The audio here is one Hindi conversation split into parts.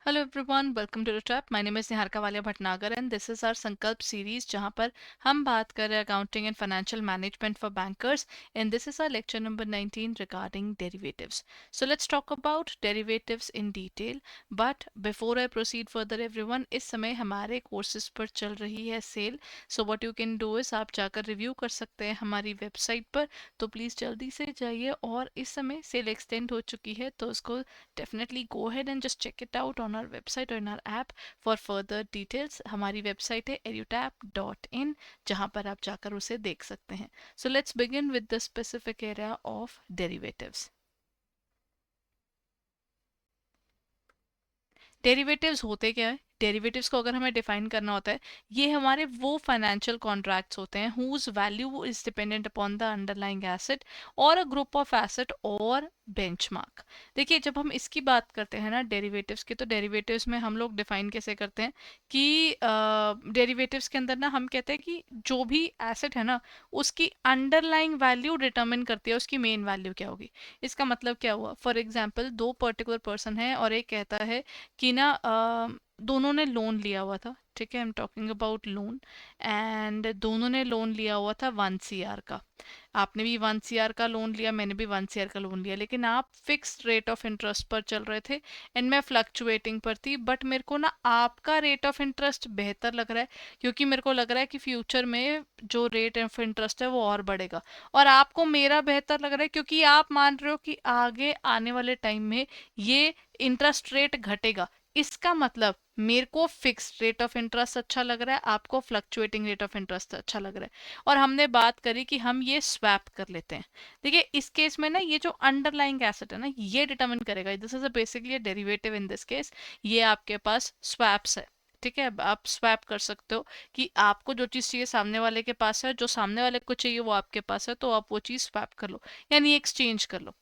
Hello everyone, welcome to the trap. My name is Niharika Walia Bhatnagar and this is our संकल्प सीरीज जहां पर हम बात कर रहे हैं accounting and financial management for bankers and this is our lecture number 19 regarding derivatives. So let's talk about derivatives in detail. But before I proceed further everyone, इस समय हमारे कोर्सेज पर चल रही है cell. So what you can do is आप जाकर रिव्यू कर सकते हैं हमारी वेबसाइट पर. तो प्लीज़ जल्दी से जाइए और इस समय सेल एक्सटेंड हो चुकी है तो उसको definitely go ahead and just check it out on our website or in our app for further details. हमारी वेबसाइट है edutap.in जहाँ पर आप जाकर उसे देख सकते हैं. So let's begin with the specific area of derivatives. Derivatives होते क्या है? डेरिवेटिव्स को अगर हमें डिफाइन करना होता है, ये हमारे वो फाइनेंशियल कॉन्ट्रैक्ट्स होते हैं whose value is dependent upon the underlying asset और अ ग्रुप ऑफ एसेट और बेंचमार्क. देखिए जब हम इसकी बात करते हैं ना डेरिवेटिव्स की, तो डेरिवेटिव्स में हम लोग डिफाइन कैसे करते हैं कि डेरिवेटिव्स के अंदर ना हम कहते हैं कि जो भी एसेट है ना उसकी अंडरलाइंग वैल्यू डिटरमिन करती है उसकी मेन वैल्यू क्या होगी. इसका मतलब क्या हुआ? फॉर एग्जाम्पल दो पर्टिकुलर पर्सन है और एक कहता है कि ना दोनों ने लोन लिया हुआ था. ठीक है, I am talking about loan. And दोनों ने लोन लिया हुआ था 1 CR का. आपने भी 1 CR का लोन लिया, मैंने भी 1 CR का लोन लिया, लेकिन आप फिक्स्ड रेट ऑफ इंटरेस्ट पर चल रहे थे एंड मैं फ्लक्चुएटिंग पर थी. बट मेरे को ना आपका रेट ऑफ इंटरेस्ट बेहतर लग रहा है क्योंकि मेरे को लग रहा है कि फ्यूचर में जो रेट ऑफ इंटरेस्ट है वो और बढ़ेगा. और आपको मेरा बेहतर लग रहा है क्योंकि आप मान रहे हो कि आगे आने वाले टाइम में ये इंटरेस्ट रेट घटेगा. इसका मतलब मेरे को फिक्स्ड रेट ऑफ इंटरेस्ट अच्छा लग रहा है, आपको फ्लक्चुएटिंग रेट ऑफ इंटरेस्ट अच्छा लग रहा है. और हमने बात करी कि हम ये स्वैप कर लेते हैं. देखिए इस केस में ना ये जो अंडरलाइंग एसेट है ना ये डिटरमिन करेगा. This is basically a derivative in this case. ये आपके पास स्वैप्स है. ठीक है, आप स्वैप कर सकते हो कि आपको जो चीज़ चाहिए सामने वाले के पास है, जो सामने वाले को चाहिए वो आपके पास है, तो आप वो चीज़ स्वैप कर लो यानी एक्सचेंज कर लो.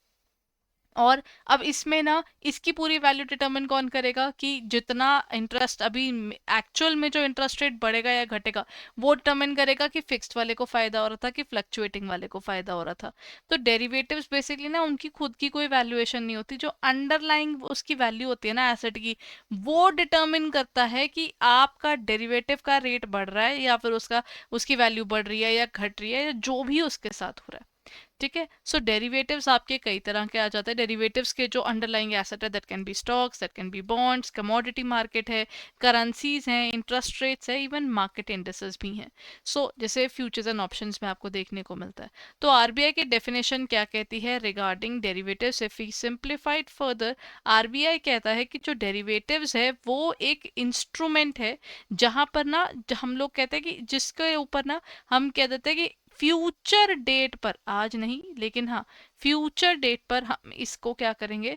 और अब इसमें ना इसकी पूरी वैल्यू डिटरमिन कौन करेगा कि जितना इंटरेस्ट अभी एक्चुअल में जो इंटरेस्ट रेट बढ़ेगा या घटेगा वो डिटरमिन करेगा कि फिक्स्ड वाले को फायदा हो रहा था कि फ्लक्चुएटिंग वाले को फायदा हो रहा था. तो डेरिवेटिव्स बेसिकली ना उनकी खुद की कोई वैल्यूएशन नहीं होती, जो अंडरलाइंग उसकी वैल्यू होती है ना एसेट की, वो डिटरमिन करता है कि आपका डेरिवेटिव का रेट बढ़ रहा है या फिर उसका उसकी वैल्यू बढ़ रही है या घट रही है या जो भी उसके साथ हो रहा है. ठीक है, सो डेरिवेटिव्स आपके कई तरह के आ जाते हैं. डेरिवेटिव्स के जो अंडरलाइंग एसेट है that can be stocks, that can be bonds, commodity market है, करेंसीज हैं, इंटरेस्ट रेट्स है, इवन मार्केट इंडेक्सेस भी हैं. सो जैसे फ्यूचर्स एंड ऑप्शंस में आपको देखने को मिलता है. तो आरबीआई की डेफिनेशन क्या कहती है regarding derivatives? If we simplified further, RBI कहता है कि जो डेरिवेटिव्स है वो एक इंस्ट्रूमेंट है जहां पर ना हम लोग कहते हैं कि जिसके ऊपर ना हम कह देते हैं कि फ्यूचर डेट पर, आज नहीं लेकिन हाँ फ्यूचर डेट पर हम इसको क्या करेंगे,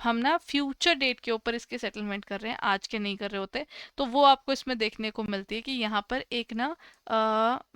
हम ना फ्यूचर डेट के ऊपर इसके सेटलमेंट कर रहे हैं, आज के नहीं कर रहे होते. तो वो आपको इसमें देखने को मिलती है कि यहाँ पर एक ना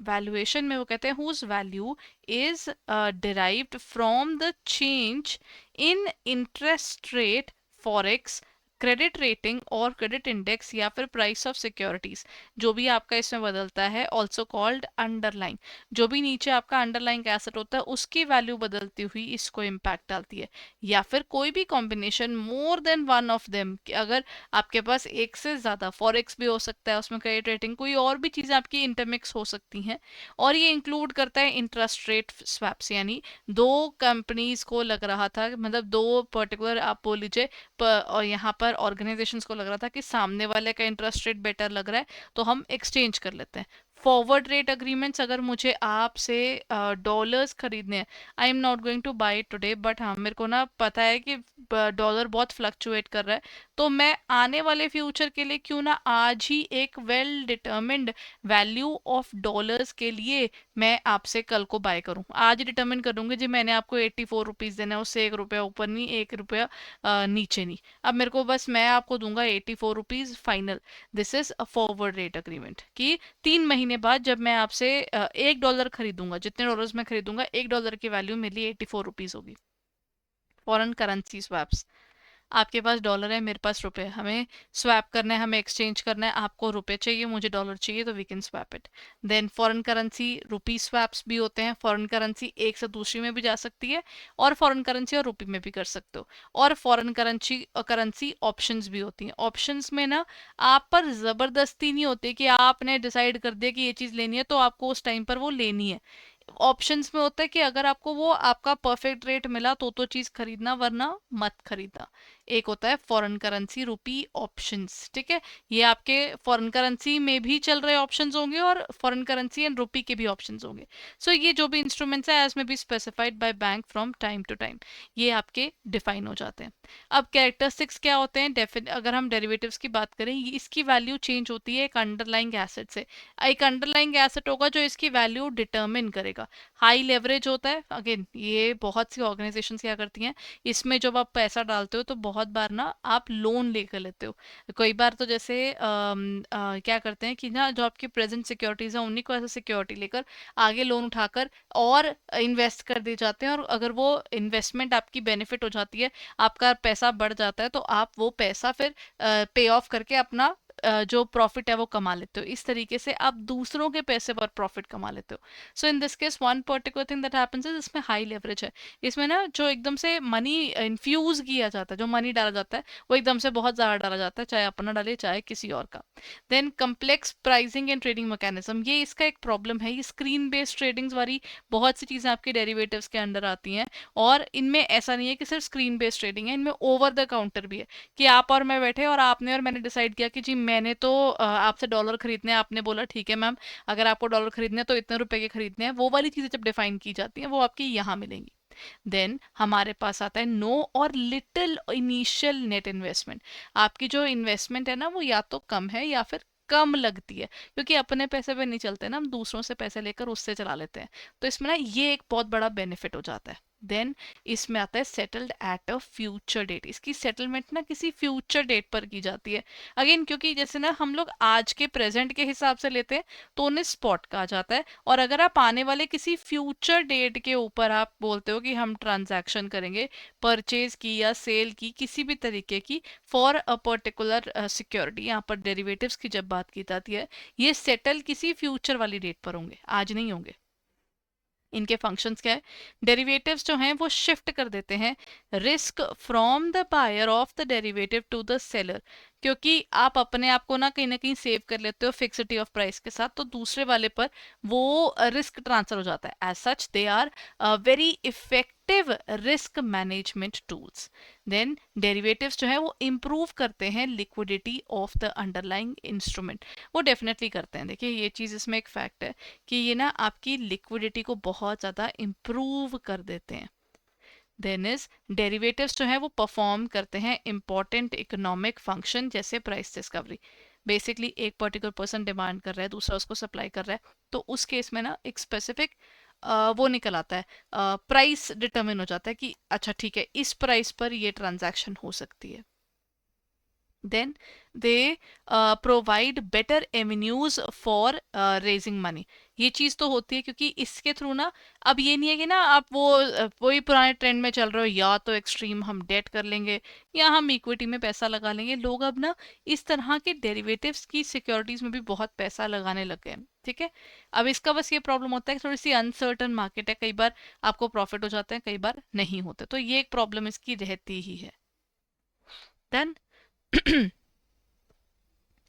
वैल्यूएशन में वो कहते हैं whose value is derived from the change in interest rate, forex, credit rating और क्रेडिट इंडेक्स या फिर प्राइस ऑफ सिक्योरिटीज, जो भी आपका इसमें बदलता है, ऑल्सो कॉल्ड अंडरलाइन. जो भी नीचे आपका अंडरलाइंग एसेट होता है उसकी वैल्यू बदलती हुई इसको इम्पैक्ट डालती है. या फिर कोई भी combination more than one of them, अगर आपके पास एक से ज्यादा, फॉरेक्स भी हो सकता है उसमें, क्रेडिट रेटिंग, कोई और भी चीजें आपकी इंटरमिक्स हो सकती हैं. और ये इंक्लूड करता है इंटरेस्ट रेट स्वैप्स, यानी दो कंपनीज को लग रहा था, मतलब दो पर्टिकुलर आप बोल लीजिए और यहाँ पर ऑर्गेनाइजेशंस को लग रहा था कि सामने वाले का इंटरेस्ट रेट बेटर लग रहा है तो हम एक्सचेंज कर लेते हैं. फॉरवर्ड रेट अग्रीमेंट्स, अगर मुझे आपसे डॉलर्स खरीदने हैं, I am not going two by today but हाँ मेरे को ना पता है कि डॉलर बहुत फ्लक्चुएट कर रहा है, तो मैं आने वाले फ्यूचर के लिए क्यों ना आज ही एक well determined value of dollars के लिए मैं आपसे कल को बाय करूं. आज डिटर्मिन करूंगी जी मैंने आपको 84 रुपीज़ देना है, उससे 1 रुपया ऊपर नहीं 1 रुपया नीचे नहीं. अब मेरे को बस मैं आपको दूंगा 84 rupees final. This is a forward rate agreement कि 3 महीने बाद जब मैं आपसे $1 खरीदूंगा, जितने डॉलर्स मैं खरीदूंगा $1 की वैल्यू मेरे लिए 84 रुपीज होगी. Foreign currency swaps. आपके पास डॉलर है, मेरे पास रुपए, हमें स्वैप करना है, हमें एक्सचेंज करना है, आपको रुपए चाहिए, मुझे डॉलर चाहिए, तो we can swap it. Then foreign currency rupee swaps भी होते हैं, फॉरेन करेंसी एक से दूसरी में भी जा सकती है, और फॉरेन करेंसी और रुपी में भी कर सकते हो। और फॉरेन करेंसी करेंसी ऑप्शंस भी होती हैं। ऑप्शंस में ना आप पर जबरदस्ती नहीं होती कि आपने डिसाइड कर दिया कि ये चीज लेनी है तो आपको उस टाइम पर वो लेनी है। ऑप्शंस में होता है कि अगर आपको वो आपका परफेक्ट रेट मिला तो चीज खरीदना, वरना मत खरीदना। एक होता है फॉरेन करेंसी रुपी ऑप्शंस, ठीक है। ये आपके फॉरेन करेंसी में भी चल रहे ऑप्शंस होंगे और फॉरेन करेंसी एंड रुपी के भी ऑप्शंस होंगे। सो ये जो भी इंस्ट्रूमेंट्स है as may be specified by bank from time to time, ये आपके डिफाइन हो जाते हैं। अब कैरेक्टरिस्टिक्स क्या होते हैं, अगर हम डेरिवेटिव्स की बात करें, इसकी वैल्यू चेंज होती है एक अंडरलाइंग एसेट से। एक अंडरलाइंग एसेट होगा जो इसकी वैल्यू डिटरमिन करेगा। हाई लेवरेज होता है, अगेन ये बहुत सी ऑर्गेनाइजेशंस क्या करती हैं, इसमें जब आप पैसा डालते हो तो बहुत बार ना आप लोन लेकर लेते हो। कई बार तो जैसे क्या करते हैं कि ना जो आपकी प्रेजेंट सिक्योरिटीज है उन्हीं को ऐसे सिक्योरिटी लेकर आगे लोन उठाकर और इन्वेस्ट कर दिए जाते हैं, और अगर वो इन्वेस्टमेंट आपकी बेनिफिट हो जाती है, आपका पैसा बढ़ जाता है, तो आप वो पैसा फिर पे ऑफ करके अपना जो प्रॉफिट है वो कमा लेते हो। इस तरीके से आप दूसरों के पैसे पर प्रॉफिट कमा लेते हो। So in this case one particular thing that happens is, इसमें हाई लेवरेज है। इसमें ना जो एकदम से मनी इन्फ्यूज किया जाता है, जो मनी डाला जाता है वो एकदम से बहुत ज़्यादा डाला जाता है, चाहे अपना डाले चाहे किसी और का। Then complex pricing and trading mechanism, ये इसका एक प्रॉब्लम है। ये स्क्रीन बेस्ड ट्रेडिंग्स वाली बहुत सी चीज़ें आपके डेरिवेटिव्स के अंडर आती हैं, और इनमें ऐसा नहीं है कि सिर्फ स्क्रीन बेस्ड ट्रेडिंग है, इनमें ओवर द काउंटर भी है। कि आप और मैं बैठे और आपने और मैंने डिसाइड किया कि जी मैंने तो आपसे डॉलर खरीदने हैं, आपने बोला ठीक है मैम, अगर आपको डॉलर खरीदने हैं तो इतने रुपए के खरीदने हैं, वो वाली चीजें जब डिफाइन की जाती हैं वो आपकी यहाँ मिलेंगी। देन हमारे पास आता है नो और लिटिल इनिशियल नेट इन्वेस्टमेंट। आपकी जो इन्वेस्टमेंट है ना वो या तो कम है या फिर कम लगती है, क्योंकि अपने पैसे पे नहीं चलते ना, हम दूसरों से पैसे लेकर उससे चला लेते हैं। तो इसमें ना ये एक बहुत बड़ा बेनिफिट हो जाता है। देन इसमें आता है settled at a future date. इसकी सेटलमेंट ना किसी फ्यूचर डेट पर की जाती है। अगेन क्योंकि जैसे ना हम लोग आज के प्रेजेंट के हिसाब से लेते हैं तो उन्हें स्पॉट कहा जाता है, और अगर आप आने वाले किसी फ्यूचर डेट के ऊपर आप बोलते हो कि हम ट्रांजैक्शन करेंगे, परचेज की या सेल की किसी भी तरीके की फॉर अ पर्टिकुलर सिक्योरिटी, यहाँ पर डेरिवेटिव्स की जब बात की जाती है, ये सेटल किसी फ्यूचर वाली डेट पर होंगे, आज नहीं होंगे। इनके फंक्शंस क्या है, डेरिवेटिव्स जो हैं वो शिफ्ट कर देते हैं risk from the buyer of the derivative to the seller. क्योंकि आप अपने आप को ना कहीं सेव कर लेते हो फिक्सिटी ऑफ प्राइस के साथ, तो दूसरे वाले पर वो रिस्क ट्रांसफर हो जाता है। As such they are very effective risk management tools. Then derivatives जो है वो इम्प्रूव करते हैं liquidity of the underlying instrument. वो डेफिनेटली करते हैं। देखिए ये चीज़ इसमें एक फैक्ट है कि ये ना आपकी लिक्विडिटी को बहुत ज़्यादा इम्प्रूव कर देते हैं। देन इज डेरिवेटिव्स जो है वो परफॉर्म करते हैं इंपॉर्टेंट इकोनॉमिक फंक्शन, जैसे प्राइस डिस्कवरी। बेसिकली एक पर्टिकुलर पर्सन डिमांड कर रहा है, दूसरा उसको सप्लाई कर रहा है, तो उस केस में ना एक स्पेसिफिक वो निकल आता है, प्राइस डिटरमिन हो जाता है कि अच्छा ठीक है इस प्राइस पर ये ट्रांजैक्शन हो सकती है। then they provide better avenues for raising money। ये चीज तो होती है क्योंकि इसके थ्रू ना, अब ये नहीं है कि ना आप वो वही पुराने ट्रेंड में चल रहे हो, या तो एक्सट्रीम हम डेट कर लेंगे या हम इक्विटी में पैसा लगा लेंगे। लोग अब ना इस तरह के डेरिवेटिव्स की सिक्योरिटीज में भी बहुत पैसा लगाने लग गए हैं, ठीक है। अब इसका बस ये प्रॉब्लम होता है कि थोड़ी सी अनसर्टन मार्केट है, कई बार आपको प्रॉफिट हो जाते हैं, कई बार नहीं होते, तो ये एक प्रॉब्लम इसकी रहती ही है। Then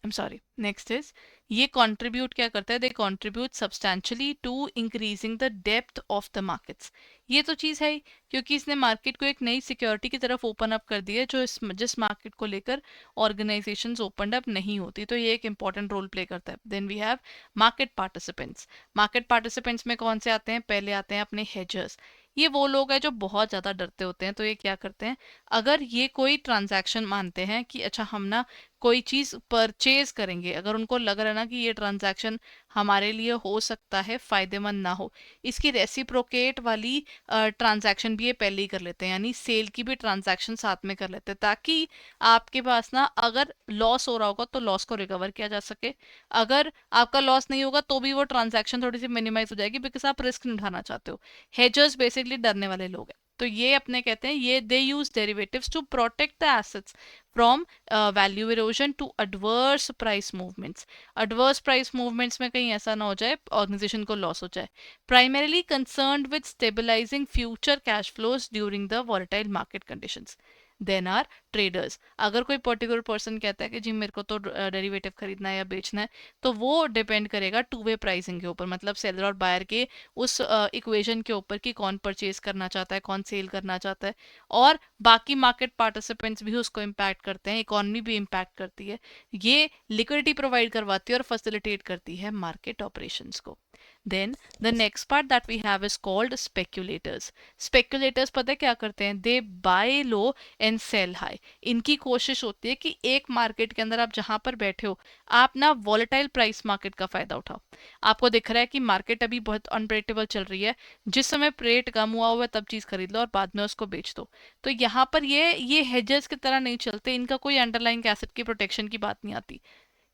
I'm sorry. Next is ये contribute क्या करता है, दे contribute substantially to increasing the depth of the markets। ये तो चीज़ है ही, क्योंकि इसने मार्केट को एक नई सिक्योरिटी की तरफ ओपन अप कर दिया है, जो जिस मार्केट को लेकर ऑर्गेनाइजेशंस ओपन अप नहीं होती, तो ये एक इंपॉर्टेंट रोल प्ले करता है। Then we have market participants. Market participants में कौन से आते हैं, पहले आते हैं अपने हेजर्स। ये वो लोग हैं जो बहुत ज़्यादा डरते होते हैं, तो ये क्या करते हैं, अगर ये कोई ट्रांजैक्शन मानते हैं कि अच्छा हम ना कोई चीज़ परचेज करेंगे, अगर उनको लग रहा है ना कि ये ट्रांजैक्शन हमारे लिए हो सकता है फायदेमंद ना हो, इसकी रेसिप्रोकेट वाली ट्रांजैक्शन भी ये पहले ही कर लेते हैं, यानी सेल की भी ट्रांजैक्शन साथ में कर लेते हैं, ताकि आपके पास ना अगर लॉस हो रहा होगा तो लॉस को रिकवर किया जा सके, अगर आपका लॉस नहीं होगा तो भी वो ट्रांजैक्शन थोड़ी सी मिनिमाइज हो जाएगी, बिकॉज आप रिस्क नहीं उठाना चाहते हो। हेजर्स बेसिकली डरने वाले लोग हैं। तो ये अपने कहते हैं ये they use derivatives to protect the assets from value erosion to adverse price movements. Adverse price movements में कहीं ऐसा ना हो जाए ऑर्गेनाइजेशन को लॉस हो जाए। Primarily concerned with stabilising future cash flows during the volatile market conditions. Then are traders. अगर कोई पर्टिकुलर पर्सन कहता है कि जी मेरे को तो डेरिवेटिव खरीदना है या बेचना है, तो वो डिपेंड करेगा टू वे प्राइसिंग के ऊपर, मतलब सेलर और बायर के उस इक्वेशन के ऊपर कि कौन परचेज करना चाहता है, कौन सेल करना चाहता है। और बाकी मार्केट पार्टिसिपेंट्स भी उसको इम्पैक्ट करते हैं, इकोनॉमी भी इम्पैक्ट करती है। ये लिक्विडिटी प्रोवाइड करवाती है और फैसिलिटेट करती है मार्केट ऑपरेशंस को। Then the next part that we have is called speculators. Speculators पता है क्या करते हैं? They buy low and sell high. इनकी कोशिश होती है कि एक मार्केट के अंदर आप जहां पर बैठे हो, आप ना वॉलेटाइल प्राइस मार्केट का फायदा उठाओ। आपको दिख रहा है कि मार्केट अभी बहुत अनप्रेडिक्टेबल चल रही है, जिस समय रेट कम हुआ हुआ है तब चीज खरीद लो और बाद में उसको बेच दो। तो यहाँ पर ये हेजेस की तरह नहीं चलते, इनका कोई अंडरलाइंग एसेट की प्रोटेक्शन की बात नहीं आती।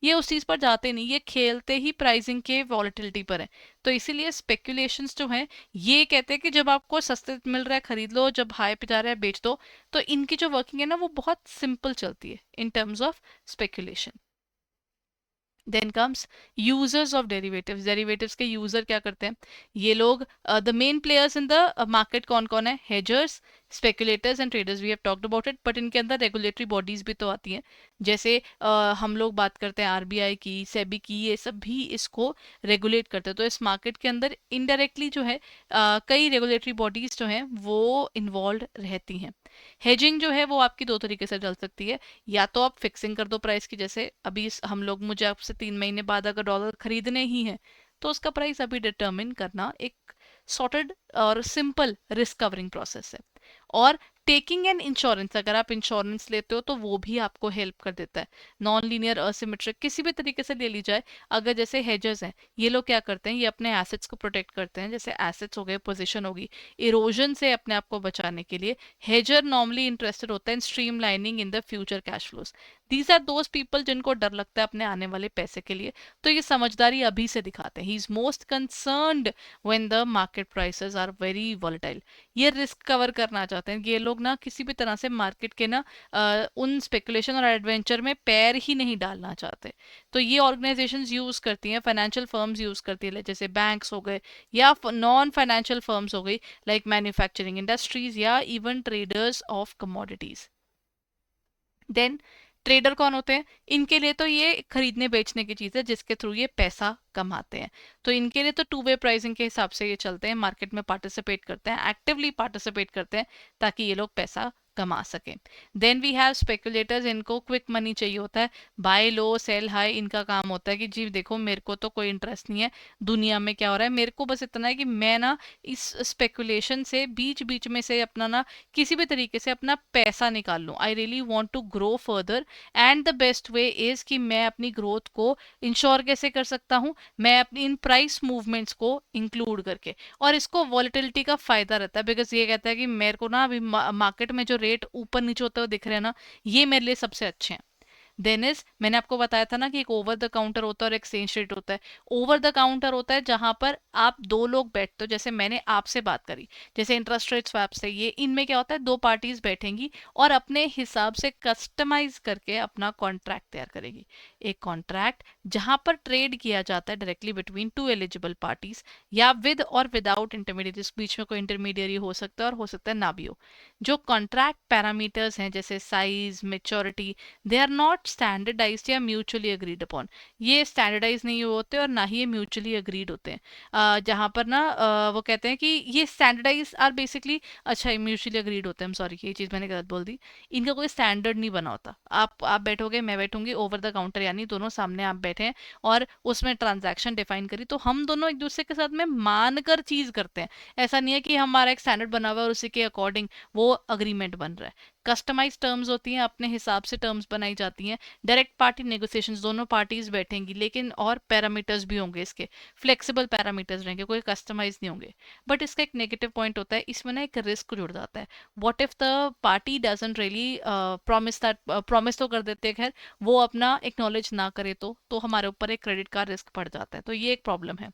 ये उस चीज पर जाते नहीं, ये खेलते ही प्राइसिंग के वॉलेटिलिटी पर है। तो इसीलिए स्पेक्यूलेशंस जो है, ये कहते हैं कि जब आपको सस्ते मिल रहा है खरीद लो, जब हाई पे जा रहा है बेच दो। तो इनकी जो वर्किंग है ना वो बहुत सिंपल चलती है in terms of speculation. Then comes users of derivatives. Derivatives के यूजर क्या करते हैं? ये लोग the main players in the market कौन कौन है? Hedgers, speculators and traders. We have talked about it, but इनके अंदर रेगुलेटरी बॉडीज भी तो आती हैं। जैसे हम लोग बात करते हैं आरबीआई की, सेबी की, ये सब भी इसको रेगुलेट करते हैं। तो इस मार्केट के अंदर इनडायरेक्टली जो है कई रेगुलेटरी बॉडीज जो हैं वो इन्वॉल्व रहती हैं। हेजिंग जो है वो आपकी दो तरीके से चल सकती है। या तो आप फिक्सिंग कर दो प्राइस की, जैसे अभी हम लोग, मुझे आपसे 3 महीने बाद अगर डॉलर खरीदने ही है, तो उसका प्राइस अभी डिटरमिन करना एक सॉर्टेड और सिंपल रिस्क कवरिंग प्रोसेस है। और टेकिंग एन इंश्योरेंस, अगर आप इंश्योरेंस लेते हो तो वो भी आपको हेल्प कर देता है। नॉन लीनियर असिमेट्रिक किसी भी तरीके से ले ली जाए, अगर जैसे हेजर्स हैं, ये लोग क्या करते हैं? ये अपने एसेट्स को प्रोटेक्ट करते हैं। जैसे एसेट्स हो गए, पोजीशन होगी, इरोजन से अपने आप को बचाने के लिए हेजर नॉर्मली इंटरेस्टेड होता है in streamlining in the future cash flows. These are those people जिनको डर लगता है अपने आने वाले पैसे के लिए, तो ये समझदारी अभी से दिखाते हैं। He is most concerned when the market prices are very volatile. ये रिस्क कवर करना चाहते हैं। ये लोग ना किसी भी तरह से मार्केट के ना उन स्पेकुलेशन और एडवेंचर में पैर ही नहीं डालना चाहते। तो ये ऑर्गेनाइजेशंस यूज करती हैं, फाइनेंशियल फर्म्स यूज करती है, जैसे बैंक्स हो गए या नॉन फाइनेंशियल फर्म्स हो गई, लाइक मैन्युफैक्चरिंग इंडस्ट्रीज या even traders of commodities. Then trader कौन होते हैं? इनके लिए तो ये खरीदने बेचने की चीज़ है जिसके थ्रू ये पैसा कमाते हैं। तो इनके लिए तो टू वे प्राइसिंग के हिसाब से ये चलते हैं, मार्केट में पार्टिसिपेट करते हैं, एक्टिवली पार्टिसिपेट करते हैं, ताकि ये लोग पैसा कमा सकें। Then we have speculators. इनको क्विक मनी चाहिए होता है, बाय लो सेल हाई। इनका काम होता है कि जी देखो मेरे को तो कोई इंटरेस्ट नहीं है दुनिया में क्या हो रहा है, मेरे को बस इतना है कि मैं ना इस स्पेकुलेशन से बीच बीच में से अपना ना किसी भी तरीके से अपना पैसा निकाल लूँ। I really want to grow further, and the best way is कि मैं अपनी ग्रोथ को इंश्योर कैसे कर सकता हूँ? मैं अपनी इन प्राइस मूवमेंट्स को इंक्लूड करके। और इसको वॉलेटिलिटी का फायदा रहता है, बिकॉज ये कहता है कि मेरे को ना अभी मार्केट में जो रेट ऊपर नीचे होते हुए दिख रहे हैं ना, ये मेरे लिए सबसे अच्छे हैं। देन इज, मैंने आपको बताया था ना कि एक ओवर द काउंटर होता है और एक्सचेंज रेट होता है। ओवर द काउंटर होता है जहां पर आप दो लोग बैठते हो, जैसे मैंने आपसे बात करी, जैसे इंटरेस्ट रेट स्वैप से, ये इनमें क्या होता है? दो पार्टीज बैठेंगी और अपने हिसाब से कस्टमाइज करके अपना कॉन्ट्रैक्ट तैयार करेगी। एक कॉन्ट्रैक्ट जहां पर ट्रेड किया जाता है directly between two eligible parties, या विद और विदाउट इंटरमीडिएट। बीच में कोई इंटरमीडियरी हो सकता है और हो सकता है ना भी हो। जो कॉन्ट्रैक्ट पैरामीटर्स हैं जैसे size, maturity, they are not standardised या म्यूचुअली अग्रीड अपॉन। ये स्टैंडर्डाइज नहीं होते और ना ही ये म्यूचुअली अग्रीड होते हैं। जहाँ पर ना वो कहते हैं कि ये स्टैंडर्डाइज आर बेसिकली, अच्छा म्यूचुअली अग्रीड होते हैं, सॉरी ये चीज़ मैंने गलत बोल दी। इनका कोई स्टैंडर्ड नहीं बना होता। आप बैठोगे, मैं बैठूंगी ओवर द काउंटर, यानी दोनों सामने आप बैठे हैं और उसमें ट्रांजैक्शन डिफाइन करी, तो हम दोनों एक दूसरे के साथ में मानकर चीज़ करते हैं। ऐसा नहीं है कि हमारा एक स्टैंडर्ड बना हुआ है और उसी के अकॉर्डिंग वो अग्रीमेंट बन रहा है। कस्टमाइज टर्म्स होती हैं, अपने हिसाब से टर्म्स बनाई जाती हैं। डायरेक्ट पार्टी नेगोशिएशंस, दोनों पार्टीज बैठेंगी, लेकिन और पैरामीटर्स भी होंगे इसके, फ्लेक्सिबल पैरामीटर्स रहेंगे, कोई कस्टमाइज नहीं होंगे। बट इसका एक नेगेटिव पॉइंट होता है, इसमें ना एक रिस्क जुड़ जाता है। What if the party doesn't really promise that, promise तो कर देते हैं खैर, वो अपना एक्नॉलेज ना करे तो हमारे ऊपर एक क्रेडिट का रिस्क पड़ जाता है, तो ये एक प्रॉब्लम है।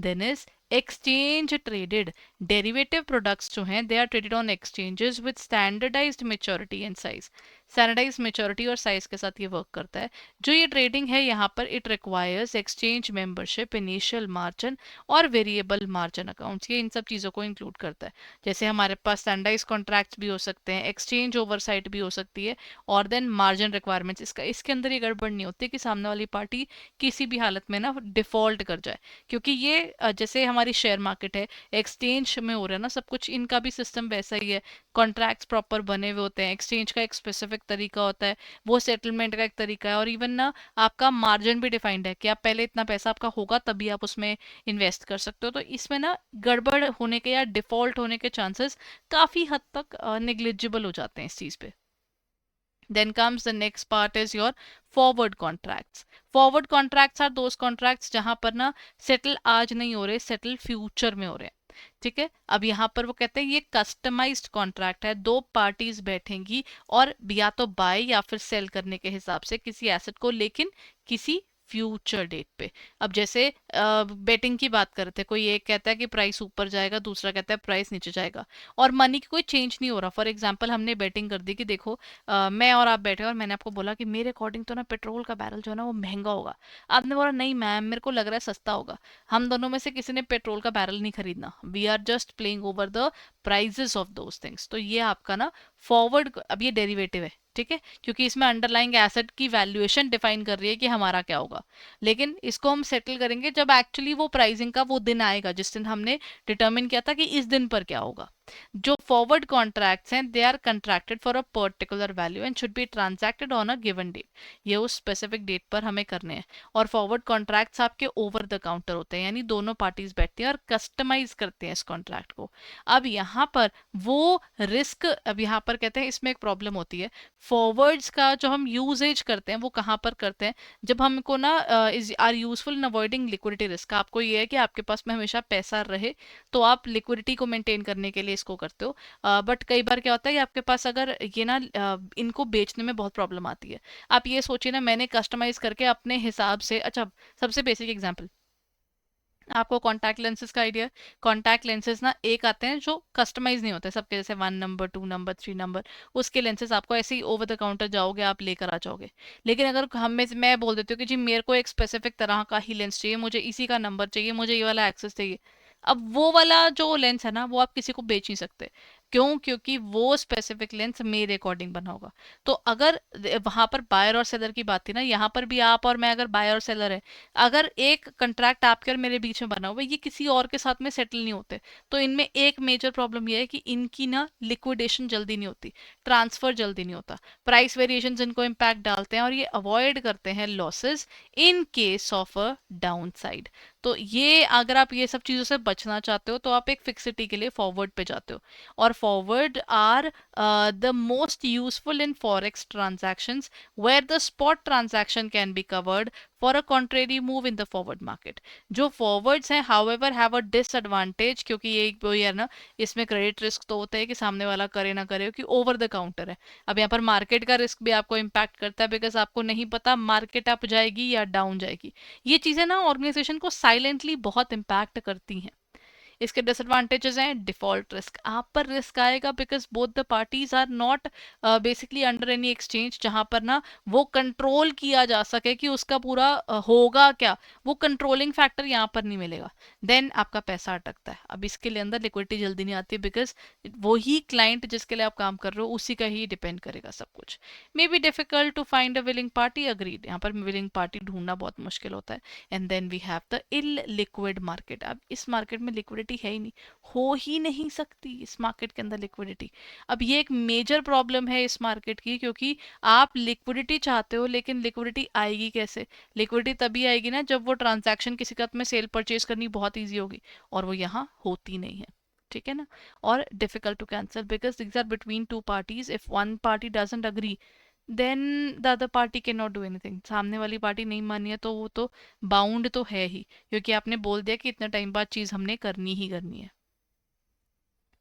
Then is exchange traded derivative products जो हैं they are traded on exchanges with standardised maturity and size. Standardise maturity और साइज के साथ ये वर्क करता है। जो ये ट्रेडिंग है यहाँ पर it requires exchange membership, initial margin और वेरिएबल मार्जिन अकाउंट्स, ये इन सब चीज़ों को इंक्लूड करता है। जैसे हमारे पास स्टैंडर्डाइज कॉन्ट्रैक्ट्स भी हो सकते हैं, एक्सचेंज ओवरसाइट भी हो सकती है, और देन मार्जिन रिक्वायरमेंट्स। इसके अंदर ये गड़बड़ नहीं होती कि सामने वाली पार्टी किसी भी हालत में ना डिफॉल्ट कर जाए, क्योंकि ये जैसे हमारी शेयर मार्केट है, एक्सचेंज में हो रहा है ना सब कुछ, इनका भी सिस्टम वैसा ही है। कॉन्ट्रैक्ट्स प्रॉपर बने हुए होते हैं, एक्सचेंज का एक स्पेसिफिक तरीका होता है, वो सेटलमेंट का एक तरीका है, और इवन ना आपका मार्जिन भी डिफाइंड है कि आप पहले इतना पैसा आपका होगा तभी आप उसमें इन्वेस्ट कर सकते हो। तो इसमें ना गड़बड़ होने के या डिफॉल्ट होने के चांसेस काफ़ी हद तक नेग्लिजिबल हो जाते हैं इस चीज़ पे। Then comes the next part is your forward contracts. Forward contracts are those contracts जहां पर ना सेटल आज नहीं हो रहे, सेटल फ्यूचर में हो रहे हैं। ठीक है, अब यहाँ पर वो कहते हैं ये कस्टमाइज्ड कॉन्ट्रैक्ट है, दो पार्टीज बैठेंगी और या तो बाय या फिर सेल करने के हिसाब से किसी एसेट को, लेकिन किसी फ्यूचर डेट पे। अब जैसे बेटिंग की बात करते हैं, कोई एक कहता है कि प्राइस ऊपर जाएगा, दूसरा कहता है प्राइस नीचे जाएगा, और मनी की कोई चेंज नहीं हो रहा। फॉर एग्जाम्पल हमने बेटिंग कर दी कि देखो मैं और आप बैठे और मैंने आपको बोला कि मेरे अकॉर्डिंग तो ना पेट्रोल का बैरल जो है ना वो महंगा होगा। आपने बोला नहीं मैम मेरे को लग रहा है सस्ता होगा। हम दोनों में से किसी ने पेट्रोल का बैरल नहीं खरीदना, we are just playing over the prices of those things. तो ये आपका ना फॉरवर्ड, अब ये डेरिवेटिव है, ठीक है, क्योंकि इसमें अंडरलाइंग एसेट की वैल्यूएशन डिफाइन कर रही है कि हमारा क्या होगा। लेकिन इसको हम सेटल करेंगे जब एक्चुअली वो प्राइसिंग का वो दिन आएगा जिस दिन हमने डिटर्मिन किया था कि इस दिन पर क्या होगा। जो फॉरवर्ड कॉन्ट्रैक्ट्स हैं they are contracted for a particular value and should be transacted on a given date. ये उस स्पेसिफिक डेट पर हमें करने हैं। और फॉरवर्ड कॉन्ट्रैक्ट्स आपके ओवर द काउंटर होते हैं, यानी दोनों पार्टीज बैठती हैं और कस्टमाइज करते हैं इस कॉन्ट्रैक्ट को। अब यहाँ पर वो रिस्क, अब यहाँ पर कहते हैं इसमें एक प्रॉब्लम होती है। फॉरवर्ड्स का जो हम यूजेज करते हैं वो कहाँ पर करते हैं, जब हमको ना is are useful in avoiding liquidity risk. आपको ये है कि आपके पास में हमेशा पैसा रहे, तो आप लिक्विडिटी को मेंटेन करने के लिए इसको करते हो। बट कई बार क्या होता है कि आपके पास अगर ये ना इनको बेचने में बहुत प्रॉब्लम आती है। आप ये सोचिए ना, मैंने कस्टमाइज करके अपने हिसाब से, अच्छा सबसे बेसिक एग्जांपल, आपको कॉन्टैक्ट लेंसेज का आइडिया। कॉन्टैक्ट लेंसेज ना एक आते हैं जो कस्टमाइज नहीं होते सबके, जैसे 1 नंबर 2 नंबर 3 नंबर, उसके लेंसेज आपको ऐसे ही ओवर द काउंटर जाओगे आप लेकर आ जाओगे। लेकिन अगर हम में से मैं बोल देती हूँ कि जी मेरे को एक स्पेसिफिक तरह का ही लेंस चाहिए, मुझे इसी का नंबर चाहिए, मुझे ये वाला एक्सेस चाहिए, अब वो वाला जो लेंस है ना वो आप किसी को बेच नहीं सकते। क्यों? क्योंकि वो स्पेसिफिक लेंस मेरे अकॉर्डिंग बना होगा। तो अगर वहां पर बायर और सेलर की बात थी ना, यहाँ पर भी आप और मैं अगर बायर और सेलर है, अगर एक कंट्रैक्ट आपके और मेरे बीच में बना हुआ है, ये किसी और के साथ में सेटल नहीं होते। तो इनमें एक मेजर प्रॉब्लम ये है कि इनकी ना लिक्विडेशन जल्दी नहीं होती, ट्रांसफर जल्दी नहीं होता, प्राइस वेरिएशंस इनको इम्पैक्ट डालते हैं, और ये अवॉइड करते हैं losses in case of a down side. तो ये अगर आप ये सब चीज़ों से बचना चाहते हो तो आप एक फिक्सिटी के लिए फॉरवर्ड पे जाते हो। और forward are the most useful in forex transactions where the spot transaction can be covered for a contrary move in the forward market. जो फॉरवर्ड्स हैं हाउएवर हैव अ डिसएडवांटेज, क्योंकि ये एक वो है ना, इसमें क्रेडिट रिस्क तो होता है कि सामने वाला करे ना करे, कि ओवर द काउंटर है। अब यहाँ पर मार्केट का रिस्क भी आपको इम्पैक्ट करता है, बिकॉज आपको नहीं पता मार्केट अप जाएगी या डाउन जाएगी। ये चीज़ें ना ऑर्गेनाइजेशन को साइलेंटली बहुत इम्पैक्ट करती हैं। इसके डिसएडवांटेजेस हैं डिफॉल्ट रिस्क, आप पर रिस्क आएगा because both the parties are not basically under any exchange, जहां पर ना वो कंट्रोल किया जा सके कि उसका पूरा होगा क्या, वो कंट्रोलिंग फैक्टर यहाँ पर नहीं मिलेगा। देन आपका पैसा अटकता है, अब इसके लिए अंदर लिक्विडिटी जल्दी नहीं आती, बिकॉज वो ही क्लाइंट जिसके लिए आप काम कर रहे हो उसी का ही डिपेंड करेगा सब कुछ। May be difficult to find a willing party, agreed, यहाँ पर विलिंग पार्टी ढूंढना बहुत मुश्किल होता है। And then we have the illiquid market. अब इस मार्केट में लिक्विडिटी है ही नहीं, हो ही नहीं सकती इस मार्केट के अंदर लिक्विडिटी। अब ये एक मेजर प्रॉब्लम है इस मार्केट की, क्योंकि आप लिक्विडिटी चाहते हो लेकिन लिक्विडिटी आएगी कैसे? लिक्विडिटी तभी आएगी ना जब वो ट्रांजैक्शन किसी का में सेल परचेज करनी बहुत ईजी होगी, और वो यहाँ होती नहीं है। ठीक है ना? और difficult to cancel because this are between two parties, if one party doesn't agree then the other party can not do anything. सामने वाली पार्टी नहीं मानी है तो वो तो बाउंड तो है ही, क्योंकि आपने बोल दिया कि इतने टाइम बाद चीज़ हमने करनी ही करनी है।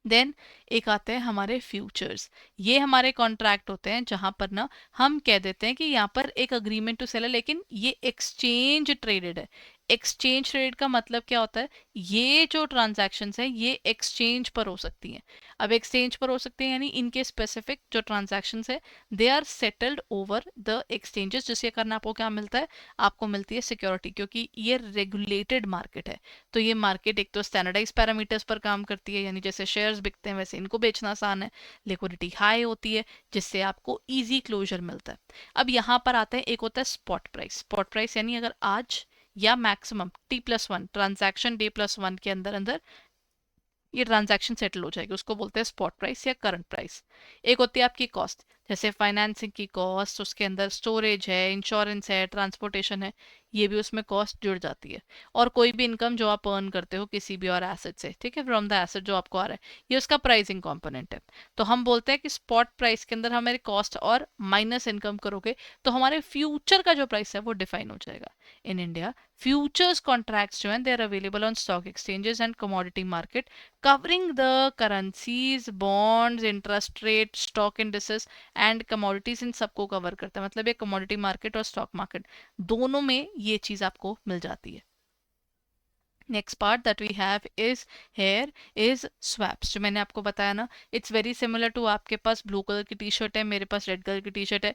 देन एक आते हैं हमारे फ्यूचर्स। ये हमारे कॉन्ट्रैक्ट होते हैं जहां पर ना हम कह देते हैं कि यहाँ पर एक अग्रीमेंट टू सेल है, लेकिन ये एक्सचेंज ट्रेडेड है। एक्सचेंज रेट का मतलब क्या होता है, ये जो ट्रांजैक्शंस है ये एक्सचेंज पर हो सकती हैं। अब एक्सचेंज पर हो सकती हैं यानी इनके स्पेसिफिक जो ट्रांजैक्शंस है they are settled over the exchanges, जिसके कारण आपको क्या मिलता है, आपको मिलती है सिक्योरिटी, क्योंकि ये रेगुलेटेड मार्केट है। तो ये मार्केट एक तो स्टैंडर्डाइज पैरामीटर्स पर काम करती है, यानी जैसे शेयर्स बिकते हैं वैसे इनको बेचना आसान है, लिक्विडिटी हाई होती है जिससे आपको इजी क्लोजर मिलता है। अब यहाँ पर आते हैं, एक होता है स्पॉट प्राइस। स्पॉट प्राइस यानी अगर आज या मैक्सिमम T+1 ट्रांजैक्शन डे+1 के अंदर अंदर ये ट्रांजैक्शन सेटल हो जाएगी, उसको बोलते हैं स्पॉट प्राइस या करंट प्राइस। एक होती है आपकी कॉस्ट, जैसे फाइनेंसिंग की कॉस्ट, उसके अंदर स्टोरेज है, इंश्योरेंस है, ट्रांसपोर्टेशन है, ये भी उसमें कॉस्ट जुड़ जाती है। और कोई भी इनकम जो आप अर्न करते हो किसी भी और एसेट से, ठीक है, फ्रॉम द एसेट जो आपको आ रहा है, ये उसका प्राइसिंग कंपोनेंट है। तो हम बोलते हैं कि स्पॉट प्राइस के अंदर हमारे कॉस्ट और माइनस इनकम करोगे तो हमारे फ्यूचर का जो प्राइस है वो डिफाइन हो जाएगा। इन इंडिया फ्यूचर्स कॉन्ट्रैक्ट्स जो हैं they are available on stock exchanges and commodity market, covering the currencies, bonds, interest rate, stock indices and commodities, इन सबको कवर करता है। मतलब ये कमोडिटी मार्केट और स्टॉक मार्केट दोनों में ये चीज आपको मिल जाती है। Next part that we have is here is swaps, जो मैंने आपको बताया ना, इट्स वेरी सिमिलर टू, आपके पास ब्लू कलर की टी शर्ट है, मेरे पास रेड कलर की टी शर्ट है,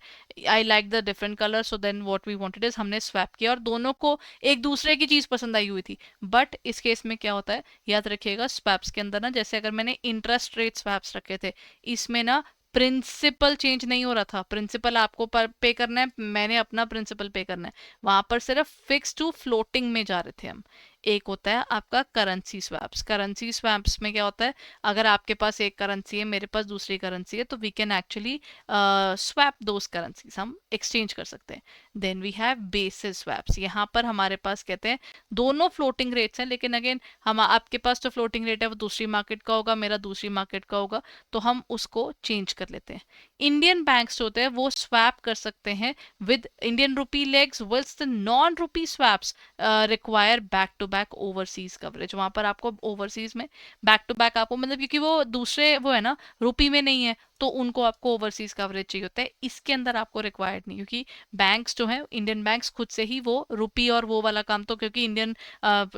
I like the different colour, so then what we wanted is हमने स्वैप किया और दोनों को एक दूसरे की चीज पसंद आई हुई थी। बट इस केस में क्या होता है, याद रखिएगा, स्वैप्स के अंदर ना, जैसे अगर मैंने इंटरेस्ट रेट स्वैप्स रखे थे, इसमें ना प्रिंसिपल चेंज नहीं हो रहा था, प्रिंसिपल आपको पे करना है, मैंने अपना प्रिंसिपल पे करना है, वहां पर सिर्फ फिक्स टू फ्लोटिंग में जा रहे थे हम। एक होता है आपका करेंसी स्वैप्स। करेंसी स्वैप्स में क्या होता है, अगर आपके पास एक करेंसी है, मेरे पास दूसरी करेंसी है, तो we can actually swap those currencies, हम एक्सचेंज कर सकते हैं। Then we have basis swaps, यहाँ पर हमारे पास कहते हैं दोनों फ्लोटिंग रेट्स हैं, लेकिन अगेन हम, आपके पास जो फ्लोटिंग रेट है वो दूसरी मार्केट का होगा, मेरा दूसरी मार्केट का होगा, तो हम उसको चेंज कर लेते हैं। इंडियन बैंक्स होते हैं वो स्वैप कर सकते हैं with Indian rupee legs, whilst the non rupee swaps require back to back overseas coverage. वहां पर आपको ओवरसीज में बैक टू बैक आपको, मतलब क्योंकि वो दूसरे वो है ना, रुपी में नहीं है, तो उनको आपको ओवरसीज कवरेज चाहिए होता है, इसके अंदर आपको रिक्वायर्ड नहीं, क्योंकि बैंक्स जो है, इंडियन बैंक्स खुद से ही वो रुपी और वो वाला काम, तो क्योंकि इंडियन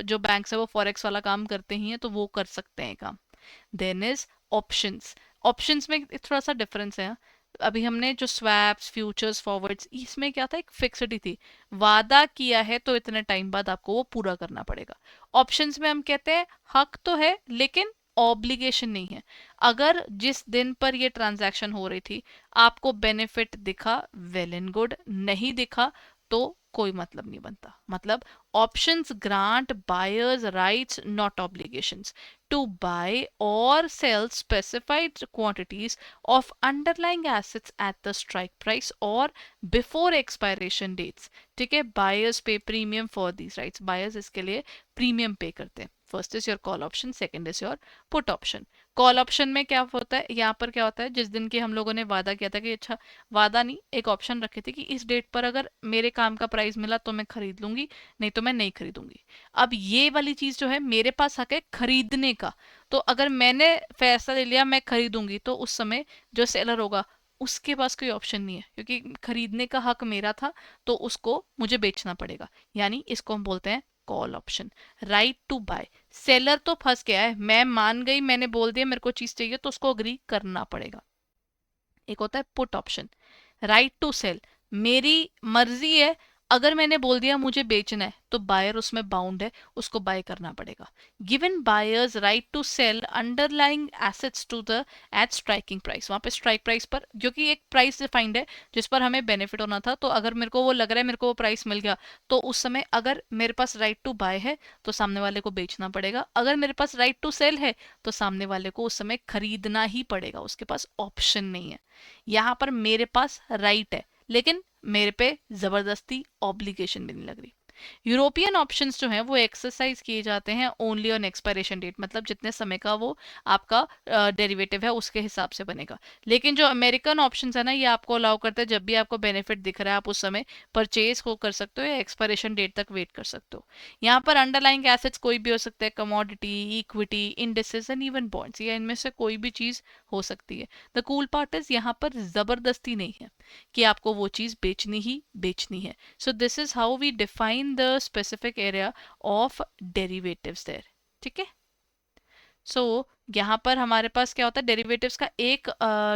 जो बैंक्स है वो फॉरेक्स वाला काम करते ही हैं, तो वो कर सकते हैं काम। Then is options. ऑप्शंस में थोड़ा सा डिफरेंस है। अभी हमने जो स्वैप्स, फ्यूचर्स, फॉरवर्ड्स, इसमें क्या था, एक फिक्सिटी थी, वादा किया है तो इतने टाइम बाद आपको वो पूरा करना पड़ेगा। ऑप्शंस में हम कहते हैं हक तो है लेकिन ऑब्लिगेशन नहीं है। अगर जिस दिन पर ये ट्रांजैक्शन हो रही थी आपको बेनिफिट दिखा, वेल एंड गुड, नहीं दिखा तो कोई मतलब नहीं बनता। मतलब options grant buyers rights not obligations to buy or sell specified quantities of underlying assets at the strike price or before expiration dates। ठीक है, buyers pay premium for these rights, buyers इसके लिए प्रीमियम पे करते हैं। First is your call option, second is your put option. Call option में क्या होता है, यहाँ पर क्या होता है, जिस दिन के हम लोगों ने वादा किया था कि, अच्छा वादा नहीं, एक ऑप्शन रखे थे कि इस डेट पर अगर मेरे काम का प्राइस मिला तो मैं खरीद लूंगी, नहीं तो मैं नहीं खरीदूंगी। अब ये वाली चीज जो है, मेरे पास हक है खरीदने का, तो अगर मैंने फैसला ले लिया मैं खरीदूंगी, तो उस समय जो सेलर होगा उसके पास कोई ऑप्शन नहीं है, क्योंकि खरीदने का हक मेरा था, तो उसको मुझे बेचना पड़ेगा। यानी इसको हम बोलते हैं call option, right to buy. Seller तो फंस गया है, मैं मान गई, मैंने बोल दिया मेरे को चीज चाहिए, तो उसको अग्री करना पड़ेगा। एक होता है put option, right to sell, मेरी मर्जी है, अगर मैंने बोल दिया मुझे बेचना है तो बायर उसमें बाउंड है, उसको बाय करना पड़ेगा। Given buyers right to sell underlying assets to the at striking price, वहां पे स्ट्राइक प्राइस पर, जो कि एक प्राइस डिफाइंड है जिस पर हमें बेनिफिट होना था, तो अगर मेरे को वो लग रहा है मेरे को वो प्राइस मिल गया, तो उस समय अगर मेरे पास राइट टू बाय है तो सामने वाले को बेचना पड़ेगा, अगर मेरे पास राइट टू सेल है तो सामने वाले को उस समय खरीदना ही पड़ेगा, उसके पास ऑप्शन नहीं है। यहाँ पर मेरे पास राइट है लेकिन मेरे पे जबरदस्ती ऑब्लिगेशन भी नहीं लग रही। यूरोपियन ऑप्शंस जो हैं वो एक्सरसाइज किए जाते हैं ओनली ऑन एक्सपायरेशन डेट, मतलब जितने समय का वो आपका डेरिवेटिव है उसके हिसाब से बनेगा। लेकिन जो अमेरिकन ऑप्शंस है ना, ये आपको अलाउ करते हैं जब भी आपको बेनिफिट दिख रहा है आप उस समय परचेज को कर सकते हो या एक्सपायरेशन डेट तक वेट कर सकते हो। यहाँ पर अंडरलाइंग एसेट्स कोई भी हो सकते हैं, commodity, equity, indices and even bonds, या इनमें से कोई भी चीज हो सकती है। द कूल पार्ट इज यहाँ पर जबरदस्ती नहीं है। कि आपको वो चीज़ बेचनी ही बेचनी है. So this is how we define the specific area of derivatives there. ठीक है. सो यहाँ पर हमारे पास क्या होता है, डेरिवेटिव्स का एक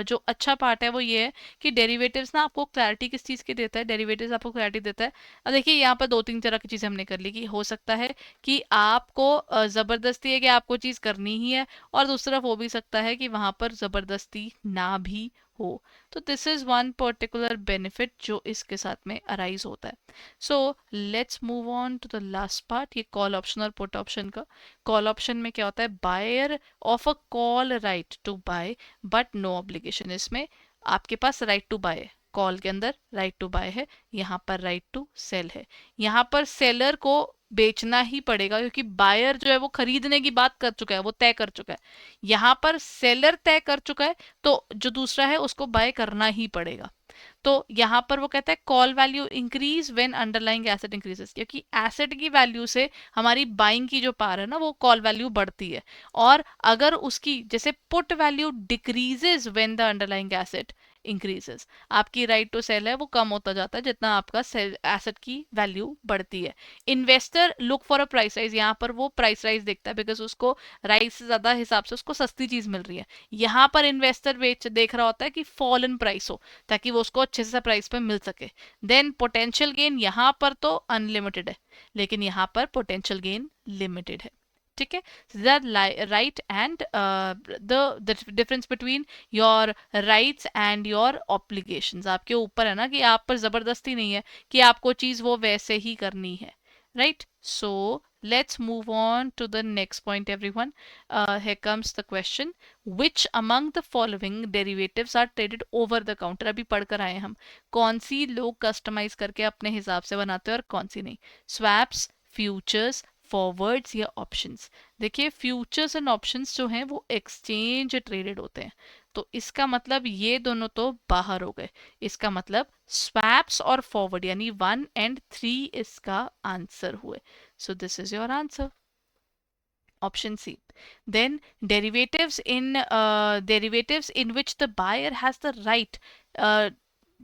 जो अच्छा पार्ट है वो ये है कि डेरिवेटिव्स ना आपको क्लैरिटी किस चीज़ की देता है, डेरिवेटिव्स आपको क्लैरिटी देता है. अब देखिए यहाँ पर दो तीन तरह की चीज़ हमने कर ली कि हो सकता है कि आपको ज़बरदस्ती है कि आपको चीज़ करनी ही है, और दूसरा हो भी सकता है कि वहाँ पर ज़बरदस्ती ना भी हो. तो this is one particular benefit जो इसके साथ में अराइज होता है. So let's move on to the last part, ये कॉल ऑप्शन और पुट ऑप्शन का. कॉल ऑप्शन में क्या होता है, buyer of a call right to buy but no obligation. इसमें आपके पास राइट टू बाय है, कॉल के अंदर राइट टू बाय है, यहाँ पर राइट टू सेल है. यहाँ पर सेलर को बेचना ही पड़ेगा क्योंकि बायर जो है वो खरीदने की बात कर चुका है, वो तय कर चुका है. यहाँ पर सेलर तय कर चुका है, तो जो दूसरा है उसको बाय करना ही पड़ेगा. तो यहाँ पर वो कहता है call value increase when underlying asset increases, क्योंकि एसेट की वैल्यू से हमारी बाइंग की जो पावर है ना वो कॉल वैल्यू बढ़ती है. और अगर उसकी जैसे put value decreases when the underlying asset increases, आपकी राइट टू सेल है वो कम होता जाता है जितना आपका सेल एसेट की वैल्यू बढ़ती है. Investor look for a price rise, यहाँ पर वो प्राइस राइज देखता है बिकॉज उसको राइस से ज्यादा हिसाब से उसको सस्ती चीज मिल रही है. यहाँ पर इन्वेस्टर बेच देख रहा होता है कि फॉल इन प्राइस हो ताकि वो उसको अच्छे से प्राइस पे मिल सके. देन पोटेंशियल गेन यहाँ पर तो अनलिमिटेड है, लेकिन यहाँ पर पोटेंशियल गेन लिमिटेड है. ठीक है. Right and the difference between your rights and your obligations आपके ऊपर है ना, कि आप पर जबरदस्ती नहीं है कि आपको चीज वो वैसे ही करनी है. Right. So let's move on to the next point everyone. Here comes the question, which among the following derivatives are traded over the counter. अभी पढ़कर आए हम कौन सी लोग कस्टमाइज करके अपने हिसाब से बनाते हैं और कौन सी नहीं. स्वैप्स, फ्यूचर्स, फॉरवर्ड्स या ऑप्शंस. देखिए फ्यूचर्स एंड ऑप्शंस जो हैं वो एक्सचेंज ट्रेडेड होते हैं, तो इसका मतलब ये दोनों तो बाहर हो गए. इसका मतलब स्वैप्स और फॉरवर्ड यानी 1 and 3 इसका आंसर हुए. सो this is your answer, option C. Then derivatives in which the buyer has the right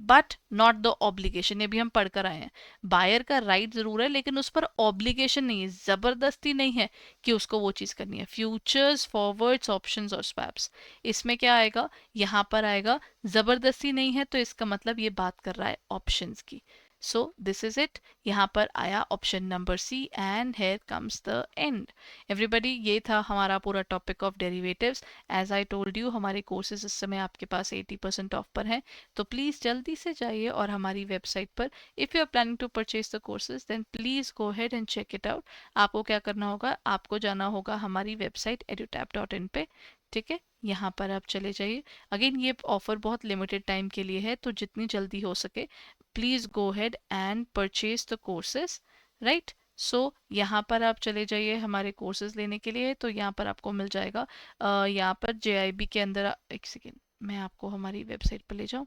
but not the obligation. ये भी हम पढ़कर आए हैं, बायर का राइट जरूर है लेकिन उस पर ऑब्लिगेशन नहीं है, जबरदस्ती नहीं है कि उसको वो चीज करनी है. फ्यूचर्स, फॉरवर्ड्स, ऑप्शंस और स्वैप्स, इसमें क्या आएगा, यहाँ पर आएगा जबरदस्ती नहीं है, तो इसका मतलब ये बात कर रहा है ऑप्शंस की. So this is it. यहाँ पर आया option number C and here comes the end. Everybody, ये था हमारा पूरा topic of derivatives. As I told you हमारे कोर्सेज इस समय आपके पास 80% ऑफ पर हैं, तो प्लीज़ जल्दी से जाइए और हमारी वेबसाइट पर, if you are planning to purchase the courses then please go ahead and check it out. आपको क्या करना होगा, आपको जाना होगा हमारी वेबसाइट edutab.in पे. ठीक है, यहाँ पर आप चले जाइए. अगेन ये ऑफर बहुत लिमिटेड टाइम के लिए है, तो जितनी जल्दी हो सके please go ahead and purchase the courses. Right. So यहाँ पर आप चले जाइए हमारे कोर्सेज लेने के लिए, तो यहाँ पर आपको मिल जाएगा. यहाँ पर JIB के अंदर, एक सेकेंड मैं आपको हमारी वेबसाइट पर ले जाऊँ.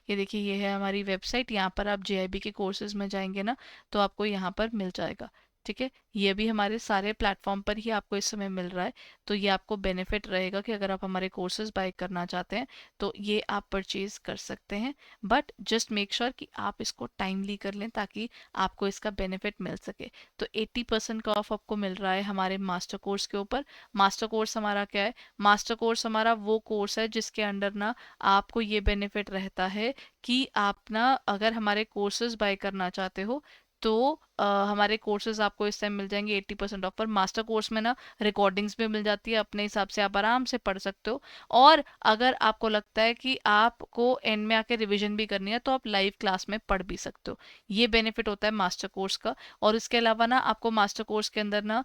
ये देखिए ये है हमारी वेबसाइट. यहाँ पर आप JIB के कोर्सेज में जाएंगे ना तो आपको यहाँ पर मिल जाएगा. ठीक है, ये भी हमारे सारे प्लेटफॉर्म पर ही आपको इस समय मिल रहा है, तो ये आपको बेनिफिट रहेगा कि अगर आप हमारे कोर्सेज बाय करना चाहते हैं तो ये आप परचेज कर सकते हैं. बट जस्ट मेक श्योर कि आप इसको टाइमली कर लें ताकि आपको इसका बेनिफिट मिल सके. तो 80% का ऑफ आपको मिल रहा है हमारे मास्टर कोर्स के ऊपर. मास्टर कोर्स हमारा क्या है, मास्टर कोर्स हमारा वो कोर्स है जिसके अंडर ना आपको ये बेनिफिट रहता है कि आप ना अगर हमारे कोर्सेज बाय करना चाहते हो तो हमारे कोर्सेज आपको इस टाइम मिल जाएंगे 80% ऑफ पर. मास्टर कोर्स में ना रिकॉर्डिंग्स भी मिल जाती है, अपने हिसाब से आप आराम से पढ़ सकते हो. और अगर आपको लगता है कि आपको एंड में आके रिवीजन भी करनी है तो आप लाइव क्लास में पढ़ भी सकते हो. ये बेनिफिट होता है मास्टर कोर्स का. और इसके अलावा ना आपको मास्टर कोर्स के अंदर ना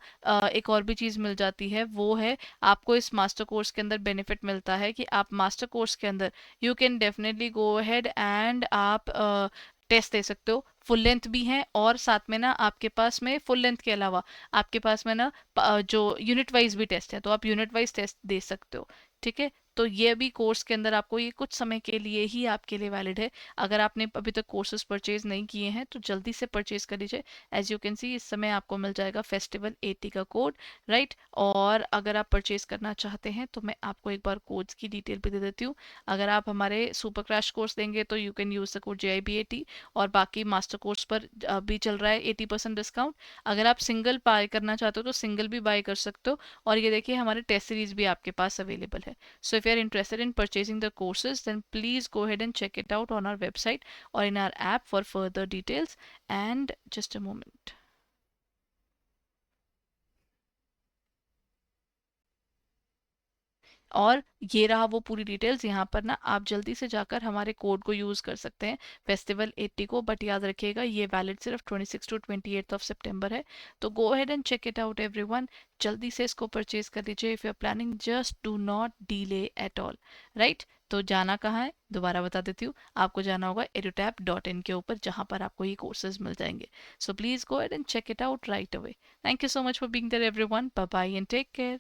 एक और भी चीज़ मिल जाती है, वो है आपको इस मास्टर कोर्स के अंदर बेनिफिट मिलता है कि आप मास्टर कोर्स के अंदर you can definitely go ahead and आप टेस्ट दे सकते हो. फुल लेंथ भी हैं और साथ में ना आपके पास में फुल लेंथ के अलावा आपके पास में ना जो यूनिट वाइज भी टेस्ट है, तो आप यूनिट वाइज टेस्ट दे सकते हो. ठीक है, तो ये भी कोर्स के अंदर आपको ये कुछ समय के लिए ही आपके लिए वैलिड है। अगर आपने अभी तक कोर्सेज परचेज नहीं किए हैं तो जल्दी से परचेज कर लीजिए। एज यू कैन सी इस समय आपको मिल जाएगा फेस्टिवल 80 का कोड, राइट। और अगर आप परचेज करना चाहते हैं तो मैं आपको एक बार कोड्स की डिटेल भी दे देती हूँ। अगर आप हमारे सुपर क्रैश कोर्स देंगे तो you can use the code JIB80, और बाकी मास्टर कोर्स पर भी चल रहा है 80% डिस्काउंट। अगर आप सिंगल बाय करना चाहते हो तो सिंगल भी बाय कर सकते हो। और ये देखिए हमारे टेस्ट सीरीज भी आपके पास अवेलेबल है। So if you are interested in purchasing the courses, then please go ahead and check it out on our website or in our app for further details. And just a moment. और ये रहा वो पूरी डिटेल्स। यहाँ पर ना आप जल्दी से जाकर हमारे कोड को यूज़ कर सकते हैं फेस्टिवल 80 को, बट याद रखिएगा ये वैलिड सिर्फ 26 टू 28 ऑफ सितंबर है। तो go ahead and check it out everyone, जल्दी से इसको परचेज कर लीजिए। If you are planning, just do not delay at all, right. तो जाना कहाँ है दोबारा बता देती हूँ, आपको जाना होगा edutap.in के ऊपर, जहाँ पर आपको ये कोर्सेज मिल जाएंगे। So please go ahead and check it out right away. Thank you so much for being there everyone, bye bye and take care.